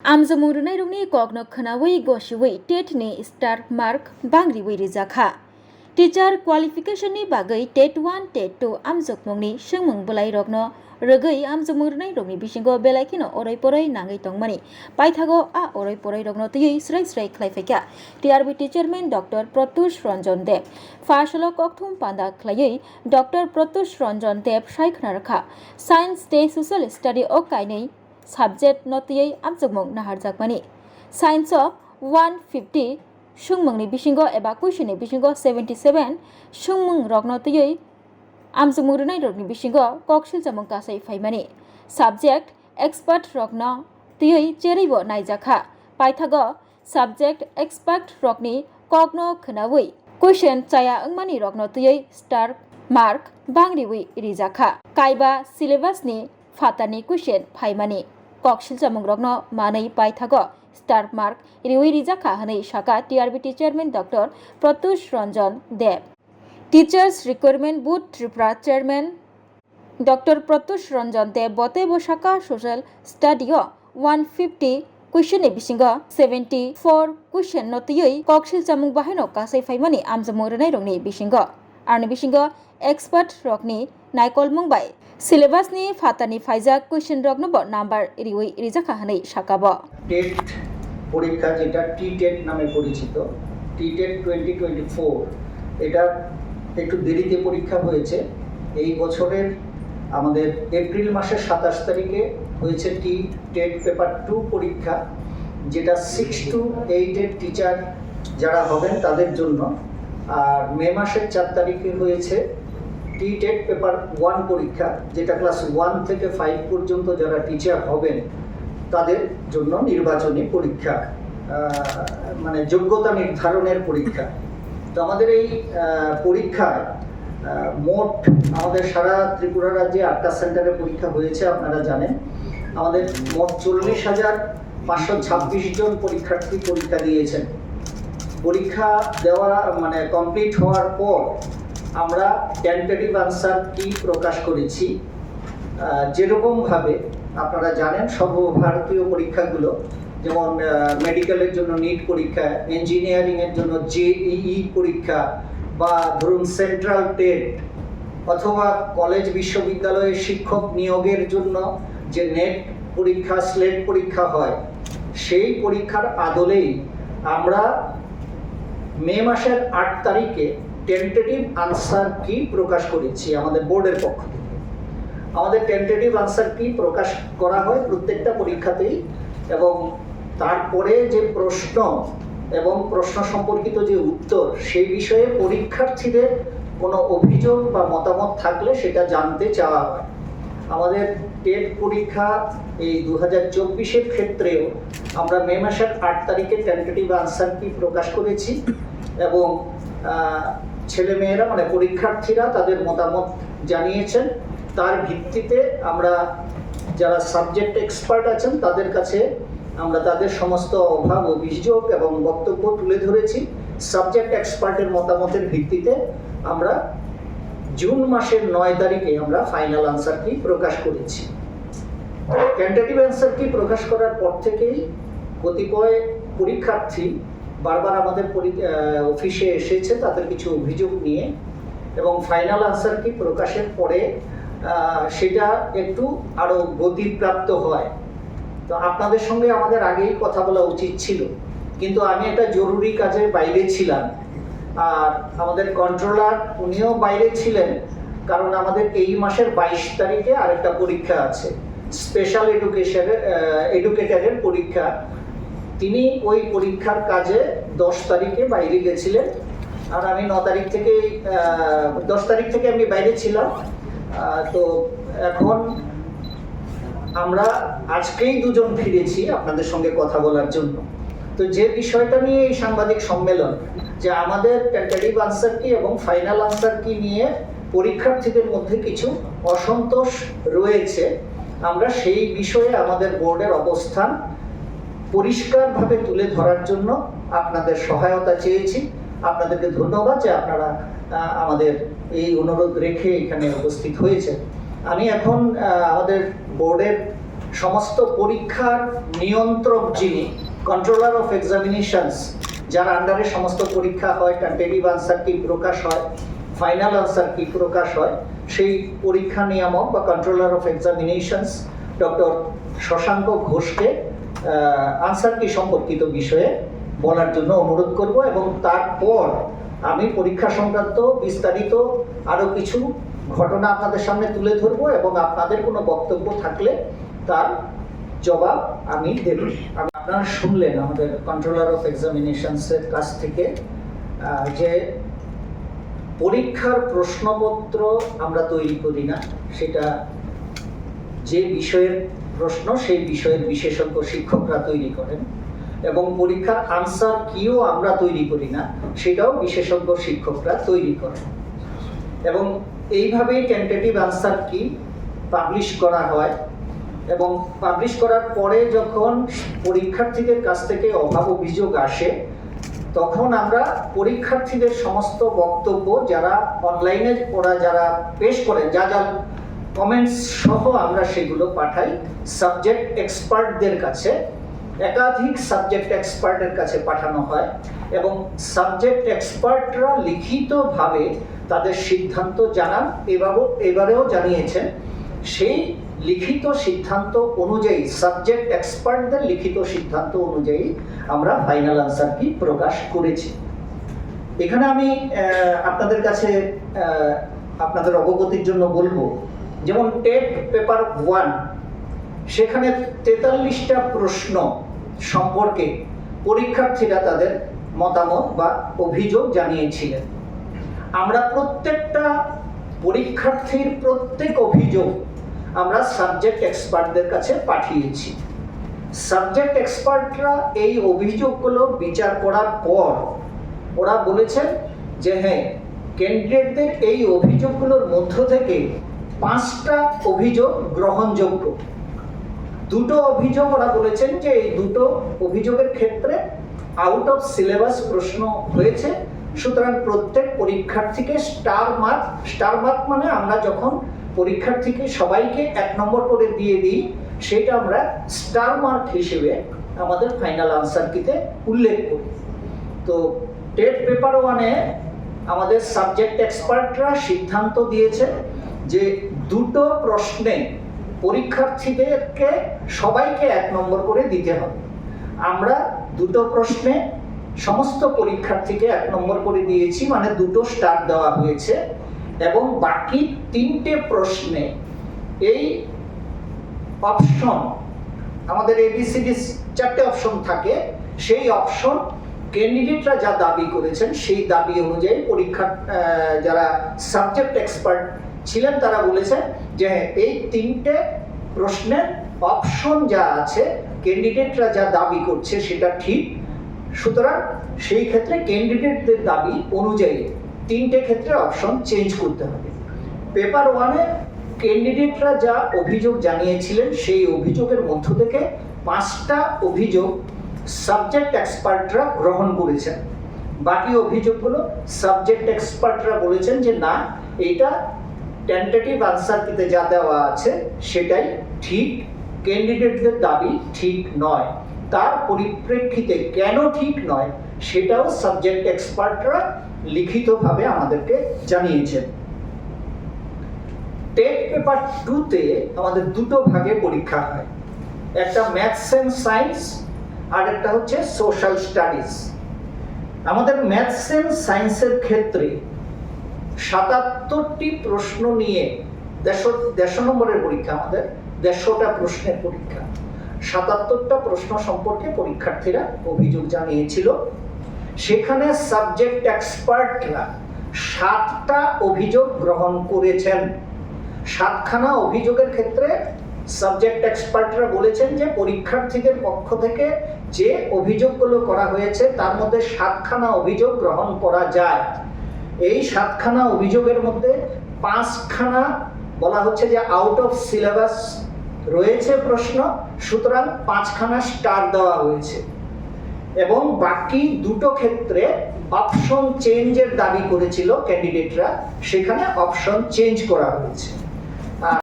Amzamurunai rungni kokno khanawi goshiwi TET-ni star mark bangriwi rijaka. Teacher qualification ni bagai TET 1 TET 2 amjokmungni sengmung belai rokno rogoi amjamurunai rungni bisingo belaikino orai porai nangai tongmani paithago a orai porai rokno tiyei srai khlaifeka TRB teacherman Dr. Pratush Ranjan Dev Fashalo kokthum panda khlaiei Dr. Pratush Ranjan Dev saikna rakha Science Day Social Study o kainei subject notiyei amjokmung naharjakmani Science of 150 sungmungni bisingo eba question ni bisingo 77 sungmung rokno tiyei amjamurunai rokni bisingo koksil jamung kasai faimani subject expert rokno tiyei cheraibo naijakha paithago subject expert rokni kokno khnawi question chaya angmani rokno tiyei star mark bangriwi rijaka kaiba syllabus ni fatani question faimani koksil jamung rokno manei paithago star mark riwi rijaka hanei shaka TRB teacherman Dr. Pratush Ranjan Dev Teachers Requirement Board Tripura Chairman Dr. Pratush Ranjan Dev bote boshaka social study 150 question ni bisingo 74 question notiyei koksil jamung bahino kasai faimani amjamurunai rokni bisingo arni bisingo expert rokni naikol mungbai syllabus ni fatani faijak question rokno bo number riwi rijaka hanei shakabo TET পরীক্ষা যেটা টি-টেট নামে পরিচিত টি-টেট 2024 এটা একটু দেরিতে পরীক্ষা হয়েছে এই বছরের আমাদের এপ্রিল মাসের 27 তারিখে হয়েছে টি-টেট পেপার 2 পরীক্ষা যেটা 6 to 8 এর টিচার যারা হবেন তাদের জন্য আর মে মাসের 4 তারিখে হয়েছে টি-টেট পেপার 1 পরীক্ষা যেটা ক্লাস 1 থেকে 5 পর্যন্ত যারা টিচার হবেন তাদের জন্য নির্বাচনী পরীক্ষা মানে যোগ্যতা নির্ধারণের পরীক্ষা তো আমাদের এই পরীক্ষায় মোট আমাদের সারা ত্রিপুরা রাজ্যে 8টা সেন্টারে পরীক্ষা হয়েছে আপনারা জানেন আমাদের মোট 40,526 জন পরীক্ষার্থী পরীক্ষা দিয়েছেন পরীক্ষা দেওয়া মানে কমপ্লিট হওয়ার পর আমরা টেন্টেটিভ আনসার কি প্রকাশ করেছি যেরকম ভাবে আপনারা জানেন সর্বভারতীয় পরীক্ষাগুলো যেমন মেডিকেলের জন্য নিট পরীক্ষা ইঞ্জিনিয়ারিং এর জন্য জেইই পরীক্ষা বা ধরুন সেন্ট্রাল টেট অথবা কলেজ বিশ্ববিদ্যালয়ের শিক্ষক নিয়োগের জন্য যে নেট পরীক্ষা স্লেট পরীক্ষা হয় সেই পরীক্ষার আদলেই আমরা মে মাসের 8 তারিখে টেন্টেটিভ আনসার কি প্রকাশ করেছি আমাদের বোর্ডের পক্ষ থেকে আমাদের টেন্টেটিভ আনসার কি প্রকাশ করা হয় প্রত্যেকটা পরীক্ষাতেই এবং তারপরে যে প্রশ্ন এবং প্রশ্ন সম্পর্কিত যে উত্তর সেই বিষয়ে পরীক্ষার্থীদের কোনো অভিযোগ বা মতামত থাকলে সেটা জানতে চাওয়া হয় আমাদের টেট পরীক্ষা এই 2024-এর ক্ষেত্রেও আমরা মে মাসের 8 তারিখে টেন্টেটিভ আনসার কি প্রকাশ করেছি এবং ছেলেমেয়েরা মানে পরীক্ষার্থীরা তাদের মতামত জানিয়েছেন তার ভিত্তিতে আমরা যারা সাবজেক্ট এক্সপার্ট আছেন তাদের কাছে আমরা তাদের সমস্ত অভাব অভিযোগ এবং বক্তব্য তুলে ধরেছি সাবজেক্ট এক্সপার্টের মতামতের ভিত্তিতে আমরা জুন মাসের 9 তারিখে আমরা ফাইনাল আনসার কি প্রকাশ করেছি টেন্টেটিভ আনসার কি প্রকাশ করার পর থেকেই কতিপয় পরীক্ষার্থী বারবার আমাদের অফিসে এসেছে তাদের কিছু অভিযোগ নিয়ে এবং ফাইনাল আনসার কি প্রকাশের পরে সেটা একটু আরো গতিপ্রাপ্ত হয় তো আপনাদের সঙ্গে আমাদের আগেই কথা বলা উচিত ছিল কিন্তু আমি একটা জরুরি কাজে বাইরে ছিলাম আর আমাদের কন্ট্রোলার উনিও বাইরে ছিলেন কারণ আমাদের এই মাসের 22 তারিখে আরেকটা পরীক্ষা আছে স্পেশাল এডুকেটরের পরীক্ষা তিনি ওই পরীক্ষার কাজে 10 তারিখে বাইরে গেছিলেন আর আমি 9 তারিখ থেকে 10 তারিখ থেকে আমি বাইরে ছিলাম তো এখন আমরা আজকেই দুজন ফিরেছি আপনাদের সঙ্গে কথা বলার জন্য তো যে বিষয়টা নিয়ে এই সাংবাদিক সম্মেলন যে আমাদের টেন্টেটিভ আনসার কি এবং ফাইনাল আনসার কি নিয়ে পরীক্ষার্থীদের মধ্যে কিছু অসন্তোষ রয়েছে আমরা সেই বিষয়ে আমাদের বোর্ডের অবস্থান পরিষ্কারভাবে তুলে ধরার জন্য আপনাদের সহায়তা চেয়েছি আপনাদেরকে ধন্যবাদ যে আপনারা আমাদের এই অনুরোধ রেখে এখানে উপস্থিত হয়েছে আমি এখন আমাদের বোর্ডের সমস্ত পরীক্ষার নিয়ন্ত্রক যিনি, কন্ট্রোলার অফ এক্সামিনেশনস, যার আন্ডারে সমস্ত পরীক্ষা হয়, টেন্টেটিভ আনসার কি প্রকাশ হয়, ফাইনাল আনসার কি প্রকাশ হয়, সেই পরীক্ষা নিয়ামক বা controller of examinations doctor Shashanka ঘোষকে আনসার কি সম্পর্কিত বিষয়ে বলার জন্য অনুরোধ করব, এবং তারপর আমি পরীক্ষা সংক্রান্ত বিস্তারিত আরও কিছু ঘটনা আপনাদের সামনে তুলে ধরবো, এবং আপনাদের কোনো বক্তব্য থাকলে তার জবাব আমি দেব। আপনারা শুনলেন আমাদের কন্ট্রোলার অফ এক্সামিনেশনসের কাছ থেকে যে পরীক্ষার প্রশ্নপত্র আমরা তৈরি করি না, সেটা যে বিষয়ের প্রশ্ন সেই বিষয়ের বিশেষজ্ঞ শিক্ষকরা তৈরি করেন, এবং পরীক্ষার আনসার কিও আমরা তৈরি করি না, সেটাও বিশেষজ্ঞ শিক্ষকরা তৈরি করেন। এবং এইভাবেই টেন্টেটিভ আনসার কি পাবলিশ করা হয়, এবং পাবলিশ করার পরে যখন পরীক্ষার্থীদের কাছ থেকে অভাব অভিযোগ আসে, তখন আমরা পরীক্ষার্থীদের সমস্ত বক্তব্য যারা অনলাইনে ওরা যারা পেশ করেন, যা যা কমেন্টস সহ আমরা সেগুলো পাঠাই সাবজেক্ট এক্সপার্টদের কাছে। একাধিক সাবজেক্ট এক্সপার্টের কাছে পাঠানো হয়, এবং সাবজেক্ট এক্সপার্টরা লিখিতভাবে তাদের সিদ্ধান্ত জানান, এবারেও জানিয়েছেন। সেই লিখিত সিদ্ধান্ত অনুযায়ী, সাবজেক্ট এক্সপার্টদের লিখিত সিদ্ধান্ত অনুযায়ী আমরা ফাইনাল আনসার কি প্রকাশ করেছি। এখানে আমি আপনাদের কাছে আপনাদের অবগতির জন্য বলবো, যেমন টেট পেপার 1, সেখানে 43টা প্রশ্ন সম্পর্কে পরীক্ষার্থীরা তাদের মতামত বা অভিযোগ জানিয়েছিলেন। আমরা প্রত্যেকটা পরীক্ষার্থীর প্রত্যেক অভিযোগ আমরা সাবজেক্ট এক্সপার্টদের কাছে পাঠিয়েছি। সাবজেক্ট এক্সপার্টরা এই অভিযোগগুলো বিচার করার পর ওরা বলেছেন যে হ্যাঁ, ক্যান্ডিডেটদের এই অভিযোগগুলোর মধ্য থেকে 5টা অভিযোগ গ্রহণযোগ্য। 2টো অভিযোগ ওরা বলেছেন যে এই 2টো অভিযোগের ক্ষেত্রে আউট অফ সিলেবাস প্রশ্ন হয়েছে, সুতরাং প্রত্যেক পরীক্ষার্থীকে স্টার মার্ক মানে আমরা যখন পরীক্ষার্থীকে সবাইকে 1 নম্বর করে দিয়ে দিই, সেটা আমরা স্টার মার্ক হিসেবে আমাদের ফাইনাল আনসার কিতে উল্লেখ করি। তো টেট পেপার 1-এ আমাদের সাবজেক্ট এক্সপার্টরা সিদ্ধান্ত দিয়েছে যে 2টো প্রশ্নে পরীক্ষার্থীদেরকে সবাইকে 1 নম্বর করে দিতে হবে। আমরা 2টো প্রশ্নে সমস্ত পরীক্ষার্থীকে 1 নম্বর করে দিয়েছি, মানে 2টো স্টার দেওয়া হয়েছে, এবং বাকি 3টে প্রশ্নে এই অপশন, আমাদের ABCD 4টে অপশন থাকে, সেই অপশন ক্যান্ডিডেটরা যা দাবি করেছেন সেই দাবি অনুযায়ী যারা সাবজেক্ট এক্সপার্ট ছিলেন তারা বলেছেন যে হ্যাঁ, এই 3টে প্রশ্নের অপশন যা আছে ক্যান্ডিডেটরা যা দাবি করছে সেটা ঠিক, সুতরাং সেই ক্ষেত্রে ক্যান্ডিডেটদের দাবি অনুযায়ী 3টে ক্ষেত্রে অপশন চেঞ্জ করতে হবে। পেপার 1-এ ক্যান্ডিডেটরা যা অভিযোগ জানিয়েছিলেন সেই অভিযোগের মধ্য থেকে 5টা অভিযোগ সাবজেক্ট এক্সপার্টরা গ্রহণ করেছেন। বাকি অভিযোগগুলো সাবজেক্ট এক্সপার্টরা বলেছেন যে না, এটা টেন্টেটিভ আনসার কিতে যা দেওয়া আছে সেটাই ঠিক, ক্যান্ডিডেটদের দাবি ঠিক নয়। তার পরিপ্রেক্ষিতে কেন ঠিক নয় সেটাও সাবজেক্ট এক্সপার্টরা লিখিতভাবে আমাদেরকে জানিয়েছেন। টেট পেপার 2-তে আমাদের 2টো ভাগে পরীক্ষা হয়, একটা ম্যাথস এন্ড সায়েন্স আর একটা হচ্ছে সোশ্যাল স্টাডিজ। আমাদের ম্যাথস এন্ড সায়েন্সের ক্ষেত্রে 77টি প্রশ্ন নিয়ে 150 নম্বরের পরীক্ষা, আমাদের 150টা প্রশ্নের পরীক্ষা। 77টা প্রশ্ন সম্পর্কে পরীক্ষার্থীরা অভিযোগ জানিয়েছিল। সেখানে সাবজেক্ট এক্সপার্টরা 7টা অভিযোগ গ্রহণ করেছেন। 7খানা অভিযোগের ক্ষেত্রে সাবজেক্ট এক্সপার্টরা বলেছেন যে পরীক্ষার্থীদের পক্ষ থেকে যে অভিযোগগুলো করা হয়েছে তার মধ্যে 7খানা অভিযোগ গ্রহণ করা যায়। এই 7খানা অভিযোগের মধ্যে 5খানা বলা হচ্ছে যে আউট অফ সিলেবাস রয়েছে প্রশ্ন, সুতরাং 5খানা স্টার দেওয়া হয়েছে, এবং বাকি 2টো ক্ষেত্রে অপশন চেঞ্জের দাবি করেছিল ক্যান্ডিডেটরা, সেখানে অপশন চেঞ্জ করা হয়েছে।